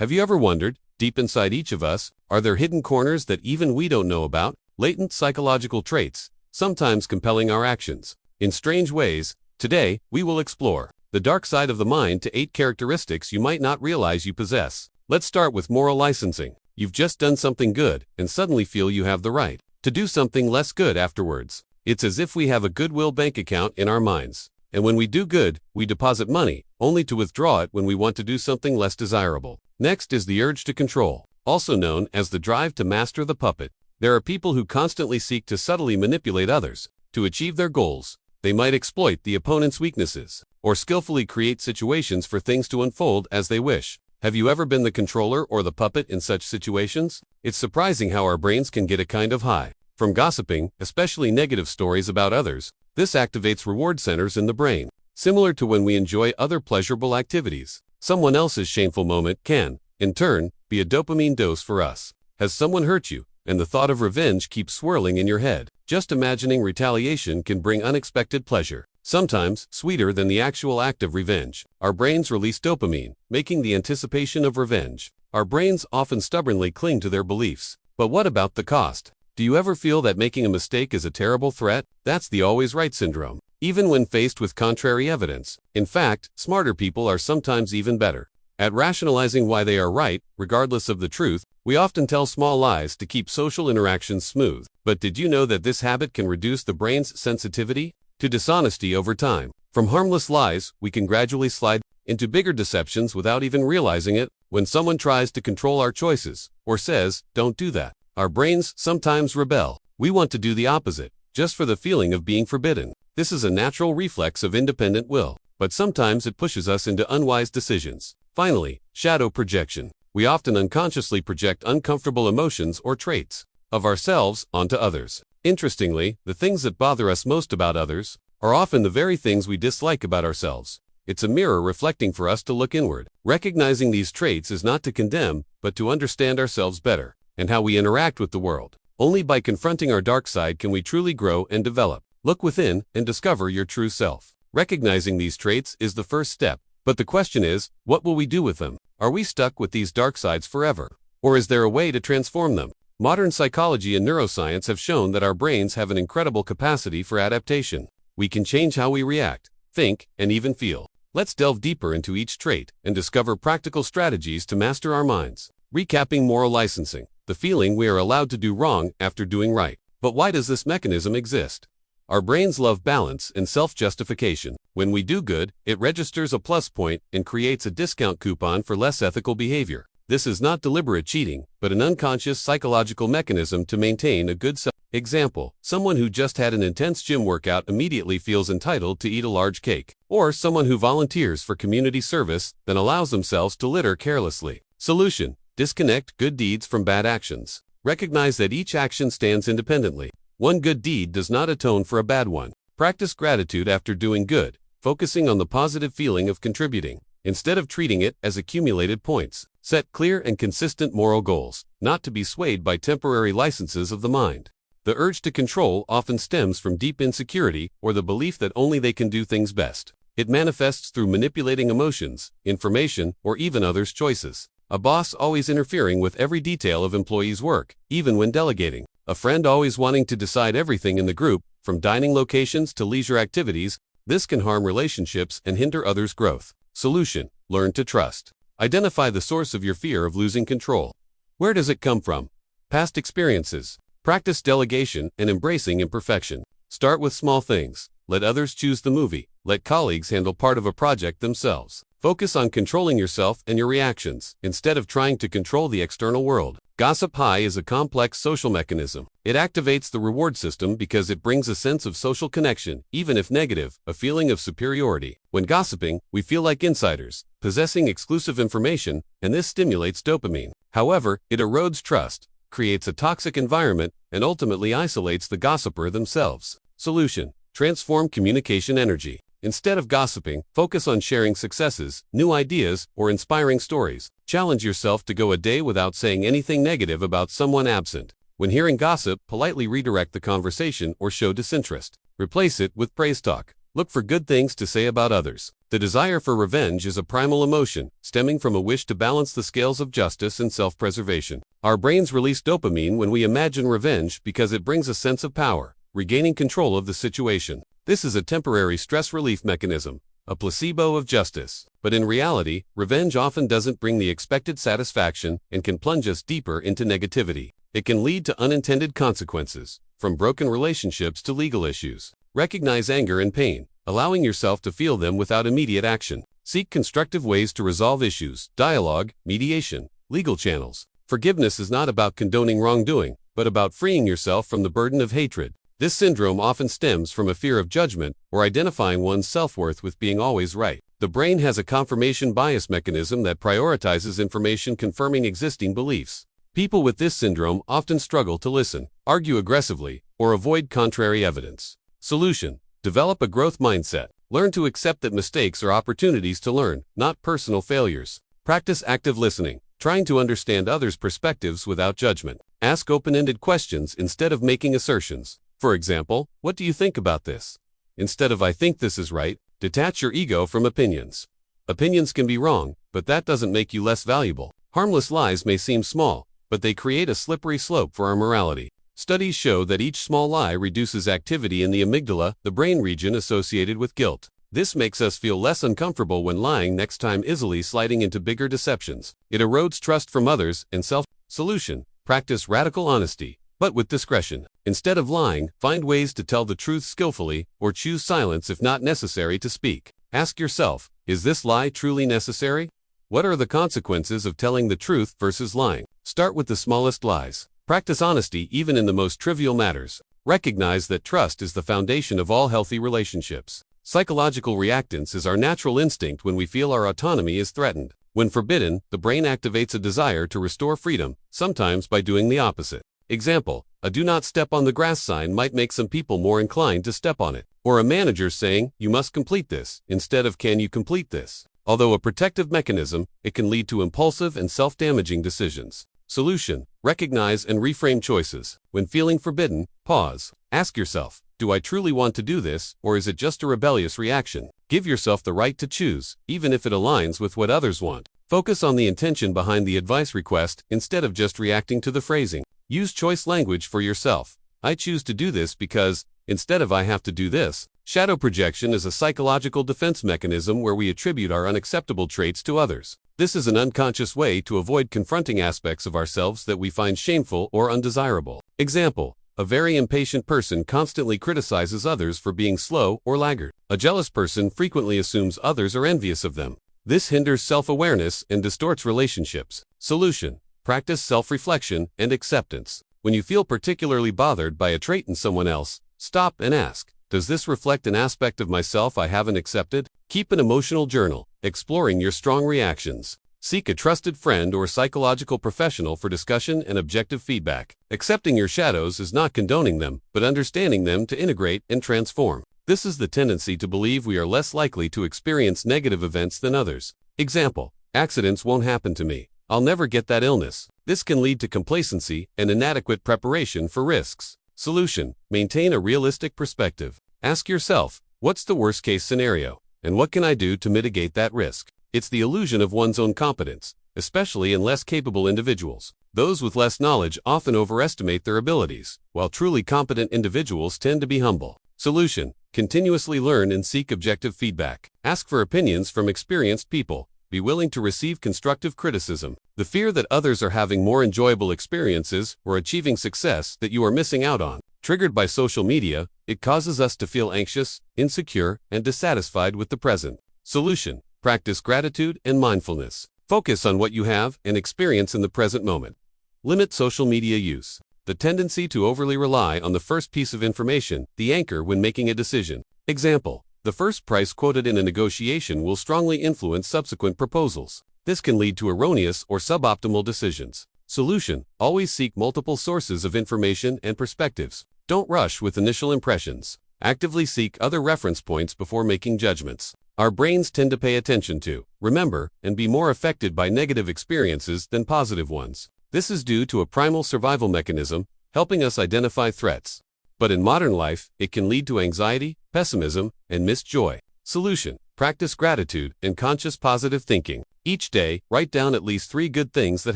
Have you ever wondered, deep inside each of us, are there hidden corners that even we don't know about? Latent psychological traits, sometimes compelling our actions. In strange ways, today, we will explore the dark side of the mind to 8 characteristics you might not realize you possess. Let's start with moral licensing. You've just done something good and suddenly feel you have the right to do something less good afterwards. It's as if we have a goodwill bank account in our minds. And when we do good, we deposit money, only to withdraw it when we want to do something less desirable. Next is the urge to control, also known as the drive to master the puppet. There are people who constantly seek to subtly manipulate others to achieve their goals. They might exploit the opponent's weaknesses, or skillfully create situations for things to unfold as they wish. Have you ever been the controller or the puppet in such situations? It's surprising how our brains can get a kind of high from gossiping, especially negative stories about others. This activates reward centers in the brain, similar to when we enjoy other pleasurable activities. Someone else's shameful moment can, in turn, be a dopamine dose for us. Has someone hurt you, and the thought of revenge keeps swirling in your head? Just imagining retaliation can bring unexpected pleasure, sometimes sweeter than the actual act of revenge. Our brains release dopamine, making the anticipation of revenge. Our brains often stubbornly cling to their beliefs. But what about the cost? Do you ever feel that making a mistake is a terrible threat? That's the always right syndrome, even when faced with contrary evidence. In fact, smarter people are sometimes even better at rationalizing why they are right, regardless of the truth. We often tell small lies to keep social interactions smooth. But did you know that this habit can reduce the brain's sensitivity to dishonesty over time? From harmless lies, we can gradually slide into bigger deceptions without even realizing it. When someone tries to control our choices, or says, "Don't do that," our brains sometimes rebel. We want to do the opposite, just for the feeling of being forbidden. This is a natural reflex of independent will, but sometimes it pushes us into unwise decisions. Finally, shadow projection. We often unconsciously project uncomfortable emotions or traits of ourselves onto others. Interestingly, the things that bother us most about others are often the very things we dislike about ourselves. It's a mirror reflecting for us to look inward. Recognizing these traits is not to condemn, but to understand ourselves better and how we interact with the world. Only by confronting our dark side can we truly grow and develop. Look within and discover your true self. Recognizing these traits is the first step. But the question is, what will we do with them? Are we stuck with these dark sides forever? Or is there a way to transform them? Modern psychology and neuroscience have shown that our brains have an incredible capacity for adaptation. We can change how we react, think, and even feel. Let's delve deeper into each trait and discover practical strategies to master our minds. Recapping moral licensing, the feeling we are allowed to do wrong after doing right. But why does this mechanism exist? Our brains love balance and self-justification. When we do good, it registers a plus point and creates a discount coupon for less ethical behavior. This is not deliberate cheating, but an unconscious psychological mechanism to maintain a good self. Example, someone who just had an intense gym workout immediately feels entitled to eat a large cake. Or someone who volunteers for community service, then allows themselves to litter carelessly. Solution: disconnect good deeds from bad actions. Recognize that each action stands independently. One good deed does not atone for a bad one. Practice gratitude after doing good, focusing on the positive feeling of contributing, instead of treating it as accumulated points. Set clear and consistent moral goals, not to be swayed by temporary licenses of the mind. The urge to control often stems from deep insecurity or the belief that only they can do things best. It manifests through manipulating emotions, information, or even others' choices. A boss always interfering with every detail of employees' work, even when delegating. A friend always wanting to decide everything in the group, from dining locations to leisure activities. This can harm relationships and hinder others' growth. Solution: learn to trust. Identify the source of your fear of losing control. Where does it come from? Past experiences. Practice delegation and embracing imperfection. Start with small things. Let others choose the movie. Let colleagues handle part of a project themselves. Focus on controlling yourself and your reactions, instead of trying to control the external world. Gossip high is a complex social mechanism. It activates the reward system because it brings a sense of social connection, even if negative, a feeling of superiority. When gossiping, we feel like insiders, possessing exclusive information, and this stimulates dopamine. However, it erodes trust, creates a toxic environment, and ultimately isolates the gossiper themselves. Solution: transform communication energy. Instead of gossiping, focus on sharing successes, new ideas, or inspiring stories. Challenge yourself to go a day without saying anything negative about someone absent. When hearing gossip, politely redirect the conversation or show disinterest. Replace it with praise talk. Look for good things to say about others. The desire for revenge is a primal emotion, stemming from a wish to balance the scales of justice and self-preservation. Our brains release dopamine when we imagine revenge because it brings a sense of power, regaining control of the situation. This is a temporary stress relief mechanism, a placebo of justice. But in reality, revenge often doesn't bring the expected satisfaction and can plunge us deeper into negativity. It can lead to unintended consequences, from broken relationships to legal issues. Recognize anger and pain, allowing yourself to feel them without immediate action. Seek constructive ways to resolve issues, dialogue, mediation, legal channels. Forgiveness is not about condoning wrongdoing, but about freeing yourself from the burden of hatred. This syndrome often stems from a fear of judgment or identifying one's self-worth with being always right. The brain has a confirmation bias mechanism that prioritizes information confirming existing beliefs. People with this syndrome often struggle to listen, argue aggressively, or avoid contrary evidence. Solution: develop a growth mindset. Learn to accept that mistakes are opportunities to learn, not personal failures. Practice active listening, trying to understand others' perspectives without judgment. Ask open-ended questions instead of making assertions. For example, what do you think about this? Instead of I think this is right, detach your ego from opinions. Opinions can be wrong, but that doesn't make you less valuable. Harmless lies may seem small, but they create a slippery slope for our morality. Studies show that each small lie reduces activity in the amygdala, the brain region associated with guilt. This makes us feel less uncomfortable when lying next time, easily sliding into bigger deceptions. It erodes trust from others and self. Solution: practice radical honesty, but with discretion. Instead of lying, find ways to tell the truth skillfully, or choose silence if not necessary to speak. Ask yourself, is this lie truly necessary? What are the consequences of telling the truth versus lying? Start with the smallest lies. Practice honesty even in the most trivial matters. Recognize that trust is the foundation of all healthy relationships. Psychological reactance is our natural instinct when we feel our autonomy is threatened. When forbidden, the brain activates a desire to restore freedom, sometimes by doing the opposite. Example: a do not step on the grass sign might make some people more inclined to step on it. Or a manager saying, you must complete this, instead of can you complete this. Although a protective mechanism, it can lead to impulsive and self-damaging decisions. Solution: recognize and reframe choices. When feeling forbidden, pause. Ask yourself, do I truly want to do this, or is it just a rebellious reaction? Give yourself the right to choose, even if it aligns with what others want. Focus on the intention behind the advice request instead of just reacting to the phrasing. Use choice language for yourself. I choose to do this because, instead of I have to do this. Shadow projection is a psychological defense mechanism where we attribute our unacceptable traits to others. This is an unconscious way to avoid confronting aspects of ourselves that we find shameful or undesirable. Example: a very impatient person constantly criticizes others for being slow or laggard. A jealous person frequently assumes others are envious of them. This hinders self-awareness and distorts relationships. Solution: practice self-reflection and acceptance. When you feel particularly bothered by a trait in someone else, stop and ask, does this reflect an aspect of myself I haven't accepted? Keep an emotional journal, exploring your strong reactions. Seek a trusted friend or psychological professional for discussion and objective feedback. Accepting your shadows is not condoning them, but understanding them to integrate and transform. This is the tendency to believe we are less likely to experience negative events than others. Example: accidents won't happen to me. I'll never get that illness. This can lead to complacency and inadequate preparation for risks. Solution: maintain a realistic perspective. Ask yourself, what's the worst-case scenario, and what can I do to mitigate that risk? It's the illusion of one's own competence, especially in less capable individuals. Those with less knowledge often overestimate their abilities, while truly competent individuals tend to be humble. Solution: continuously learn and seek objective feedback. Ask for opinions from experienced people. Be willing to receive constructive criticism. The fear that others are having more enjoyable experiences or achieving success that you are missing out on. Triggered by social media, it causes us to feel anxious, insecure, and dissatisfied with the present. Solution: practice gratitude and mindfulness. Focus on what you have and experience in the present moment. Limit social media use. The tendency to overly rely on the first piece of information, the anchor when making a decision. Example: the first price quoted in a negotiation will strongly influence subsequent proposals. This can lead to erroneous or suboptimal decisions. Solution: always seek multiple sources of information and perspectives. Don't rush with initial impressions. Actively seek other reference points before making judgments. Our brains tend to pay attention to, remember, and be more affected by negative experiences than positive ones. This is due to a primal survival mechanism, helping us identify threats. But in modern life, it can lead to anxiety, pessimism, and missed joy. Solution: practice gratitude and conscious positive thinking. Each day, write down at least 3 good things that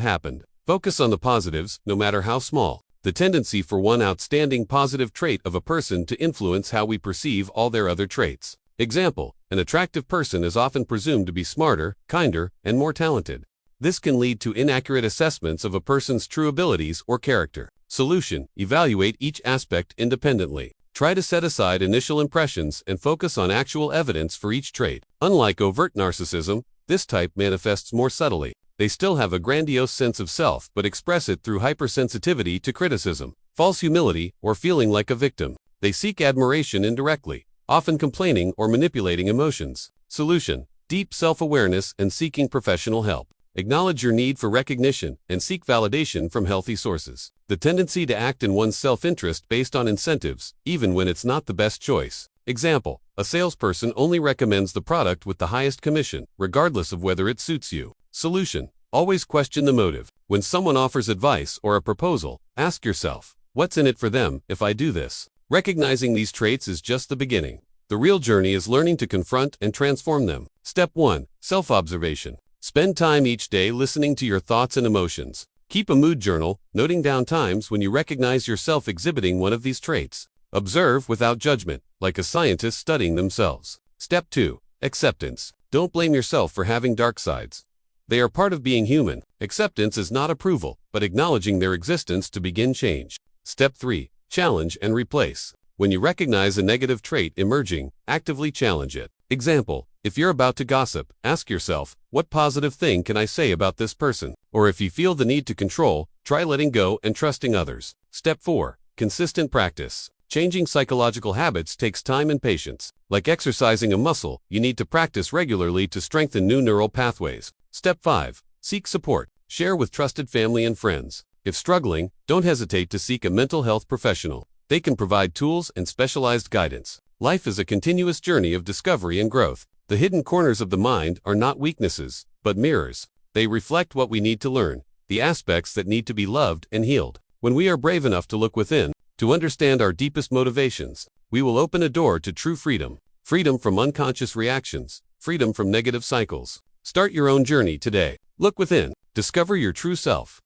happened. Focus on the positives, no matter how small. The tendency for one outstanding positive trait of a person to influence how we perceive all their other traits. Example: an attractive person is often presumed to be smarter, kinder, and more talented. This can lead to inaccurate assessments of a person's true abilities or character. Solution: evaluate each aspect independently. Try to set aside initial impressions and focus on actual evidence for each trait. Unlike overt narcissism, this type manifests more subtly. They still have a grandiose sense of self but express it through hypersensitivity to criticism, false humility, or feeling like a victim. They seek admiration indirectly, often complaining or manipulating emotions. Solution: deep self-awareness and seeking professional help. Acknowledge your need for recognition and seek validation from healthy sources. The tendency to act in one's self-interest based on incentives, even when it's not the best choice. Example: a salesperson only recommends the product with the highest commission, regardless of whether it suits you. Solution: always question the motive. When someone offers advice or a proposal, ask yourself, what's in it for them if I do this? Recognizing these traits is just the beginning. The real journey is learning to confront and transform them. Step 1. Self-observation. Spend time each day listening to your thoughts and emotions. Keep a mood journal, noting down times when you recognize yourself exhibiting one of these traits. Observe without judgment, like a scientist studying themselves. Step 2. Acceptance. Don't blame yourself for having dark sides. They are part of being human. Acceptance is not approval, but acknowledging their existence to begin change. Step 3. Challenge and replace. When you recognize a negative trait emerging, actively challenge it. Example: if you're about to gossip, ask yourself, what positive thing can I say about this person? Or if you feel the need to control, try letting go and trusting others. Step 4. Consistent practice. Changing psychological habits takes time and patience. Like exercising a muscle, you need to practice regularly to strengthen new neural pathways. Step 5. Seek support. Share with trusted family and friends. If struggling, don't hesitate to seek a mental health professional. They can provide tools and specialized guidance. Life is a continuous journey of discovery and growth. The hidden corners of the mind are not weaknesses, but mirrors. They reflect what we need to learn, the aspects that need to be loved and healed. When we are brave enough to look within, to understand our deepest motivations, we will open a door to true freedom. Freedom from unconscious reactions, freedom from negative cycles. Start your own journey today. Look within, discover your true self.